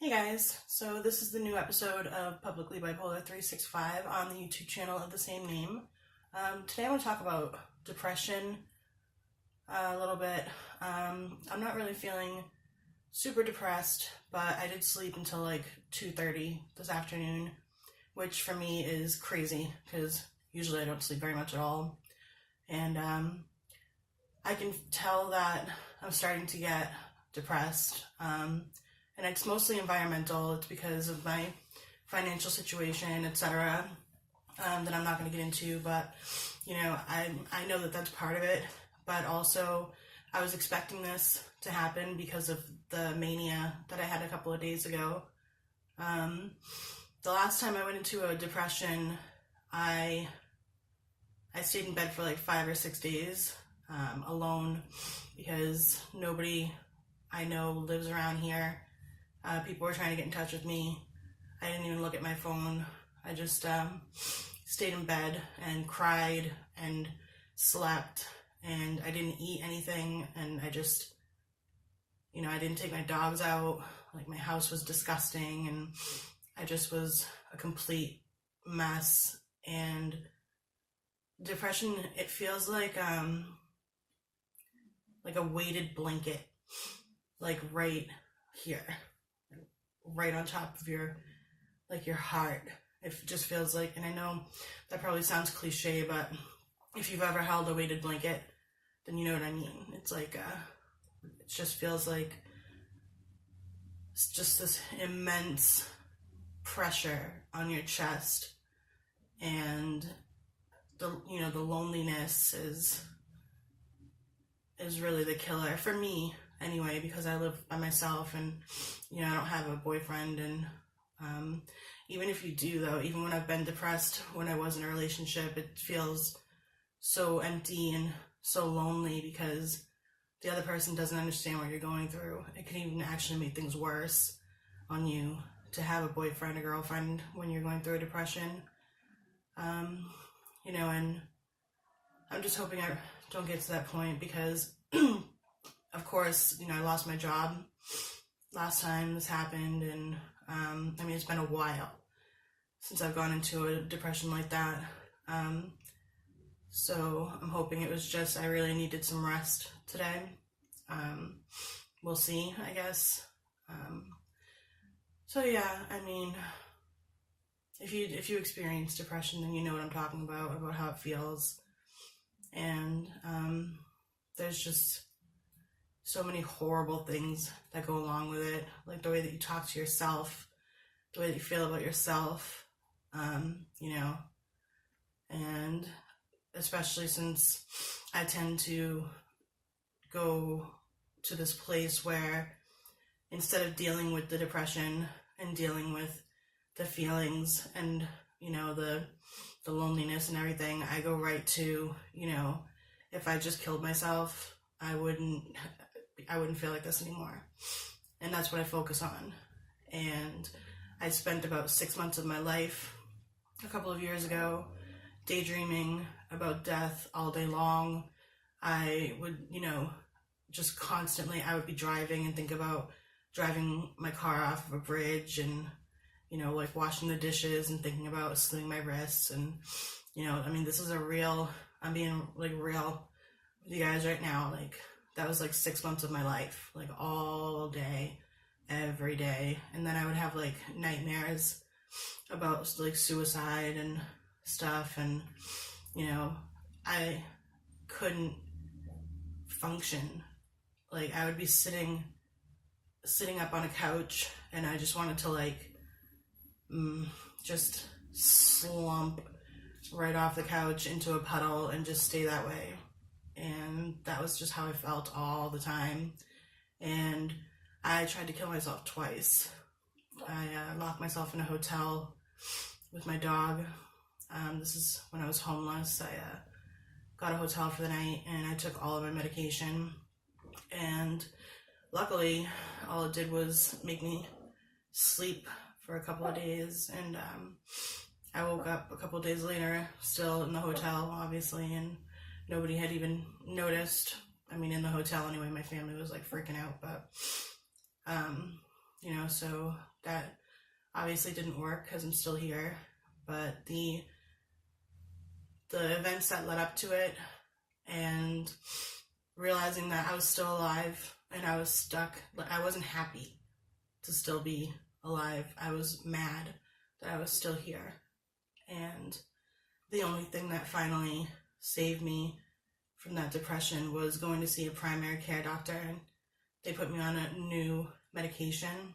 Hey guys, so this is the new episode of Publicly Bipolar 365 on the YouTube channel of the same name. Today I want to talk about depression a little bit. I'm not really feeling super depressed, but I did sleep until like 2:30 this afternoon, which for me is crazy because usually I don't sleep very much at all. And I can tell that I'm starting to get depressed. And it's mostly environmental. It's because of my financial situation, etc. That I'm not going to get into, but I know that that's part of it. But also, I was expecting this to happen because of the mania that I had a couple of days ago. The last time I went into a depression, I stayed in bed for like 5 or 6 days alone because nobody I know lives around here. People were trying to get in touch with me. I didn't even look at my phone. I just stayed in bed and cried and slept, and I didn't eat anything, and I just, I didn't take my dogs out. Like, my house was disgusting, and I just was a complete mess. And depression, it feels like a weighted blanket, like right here, right on top of your heart. It just feels like, and I know that probably sounds cliche, but if you've ever held a weighted blanket, then you know what I mean. It's like, it just feels like it's just this immense pressure on your chest, and the loneliness is really the killer for me anyway, because I live by myself, and I don't have a boyfriend. And even if you do, though, even when I've been depressed, when I was in a relationship, it feels so empty and so lonely because the other person doesn't understand what you're going through. It can even actually make things worse on you to have a boyfriend or girlfriend when you're going through a depression. And I'm just hoping I don't get to that point because of course, I lost my job last time this happened, and it's been a while since I've gone into a depression like that. So I'm hoping it was just I really needed some rest today. We'll see, I guess. So yeah, if you experience depression, then you know what I'm talking about how it feels. And there's just so many horrible things that go along with it, like the way that you talk to yourself, the way that you feel about yourself, and especially since I tend to go to this place where instead of dealing with the depression and dealing with the feelings and, the loneliness and everything, I go right to, if I just killed myself, I wouldn't feel like this anymore. And that's what I focus on. And I spent about 6 months of my life a couple of years ago daydreaming about death all day long. I would, just constantly, I would be driving and think about driving my car off of a bridge and, like washing the dishes and thinking about slitting my wrists. And, this is I'm being like real with you guys right now. Like, that was like 6 months of my life, like all day, every day. And then I would have like nightmares about like suicide and stuff. And, I couldn't function. Like, I would be sitting up on a couch and I just wanted to like, just slump right off the couch into a puddle and just stay that way. And that was just how I felt all the time. And I tried to kill myself twice. I locked myself in a hotel with my dog. This is when I was homeless. I got a hotel for the night and I took all of my medication. And luckily, all it did was make me sleep for a couple of days. And I woke up a couple of days later, still in the hotel, obviously, and nobody had even noticed. In the hotel anyway, my family was like freaking out, but so That obviously didn't work because I'm still here, but the events that led up to it, and realizing that I was still alive and I was stuck, I wasn't happy to still be alive. I was mad that I was still here. And the only thing that finally saved me from that depression was going to see a primary care doctor, and they put me on a new medication.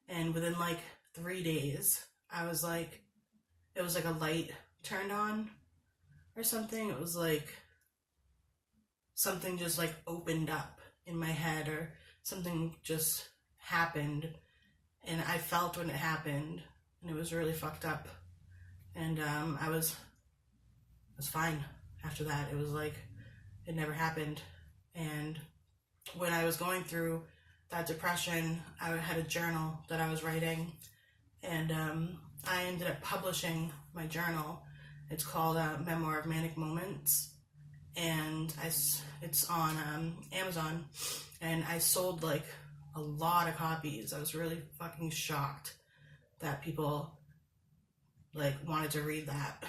And within like 3 days, I was like, it was like a light turned on or something. It was like something just like opened up in my head, or something just happened, and I felt when it happened, and it was really fucked up. And I was fine after that. It was like it never happened. And when I was going through that depression, I had a journal that I was writing, and I ended up publishing my journal. It's called Memoir of Manic Moments, and it's on Amazon, and I sold like a lot of copies. I was really fucking shocked that people like wanted to read that.